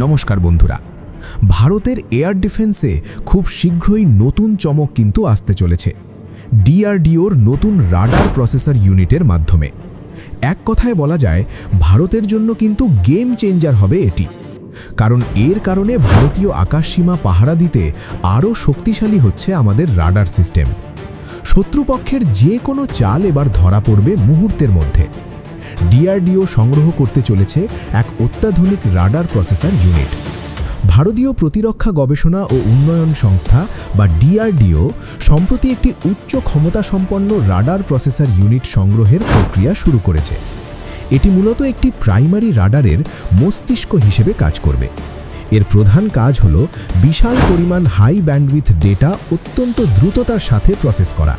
নমস্কার বন্ধুরা। ভারতের এয়ার ডিফেন্সে খুব শীঘ্রই নতুন চমক কিন্তু আসতে চলেছে ডিআরডিওর নতুন রাডার প্রসেসর ইউনিটের মাধ্যমে। এক কথায় বলা যায় ভারতের জন্য কিন্তু গেম চেঞ্জার হবে এটি, কারণ এর কারণে ভারতীয় আকাশসীমা পাহারা দিতে আরও শক্তিশালী হচ্ছে আমাদের রাডার সিস্টেম। শত্রুপক্ষের যে কোনো চাল এবার ধরা পড়বে মুহূর্তের মধ্যে। ডিআরডিও সংগ্রহ করতে চলেছে এক অত্যাধুনিক রাডার প্রসেসর ইউনিট। ভারতীয় প্রতিরক্ষা গবেষণা ও উন্নয়ন সংস্থা বা ডিআরডিও সম্প্রতি একটি উচ্চ ক্ষমতাসম্পন্ন রাডার প্রসেসর ইউনিট সংগ্রহের প্রক্রিয়া শুরু করেছে। এটি মূলত একটি প্রাইমারি রাডারের মস্তিষ্ক হিসেবে কাজ করবে। এর প্রধান কাজ হল বিশাল পরিমাণ হাই ব্যান্ডউইথ ডেটা অত্যন্ত দ্রুততার সাথে প্রসেস করা।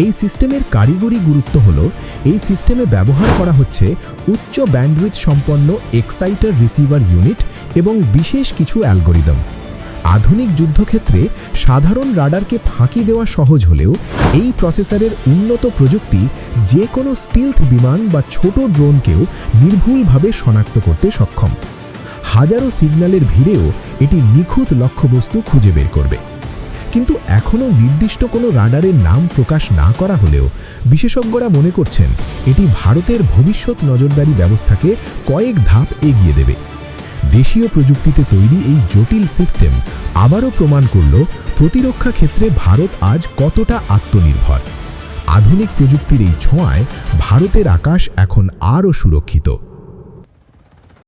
এই সিস্টেমের কারিগরি গুরুত্ব হল এই সিস্টেমে ব্যবহার করা হচ্ছে উচ্চ ব্যান্ডউইথ সম্পন্ন এক্সাইটার রিসিভার ইউনিট এবং বিশেষ কিছু অ্যালগোরিদম। আধুনিক যুদ্ধক্ষেত্রে সাধারণ রাডারকে ফাঁকি দেওয়া সহজ হলেও এই প্রসেসরের উন্নত প্রযুক্তি যে কোনো স্টিলথ বিমান বা ছোট ড্রোনকেও নির্ভুলভাবে শনাক্ত করতে সক্ষম। হাজারো সিগন্যালের ভিড়েও এটি নিখুঁত লক্ষ্যবস্তু খুঁজে বের করবে। কিন্তু এখনও নির্দিষ্ট কোনো রাডারের নাম প্রকাশ না করা হলেও বিশেষজ্ঞরা মনে করছেন এটি ভারতের ভবিষ্যৎ নজরদারি ব্যবস্থাকে কয়েক ধাপ এগিয়ে দেবে। দেশীয় প্রযুক্তিতে তৈরি এই জটিল সিস্টেম আবারও প্রমাণ করল প্রতিরক্ষা ক্ষেত্রে ভারত আজ কতটা আত্মনির্ভর। আধুনিক প্রযুক্তির এই ছোঁয়ায় ভারতের আকাশ এখন আরও সুরক্ষিত।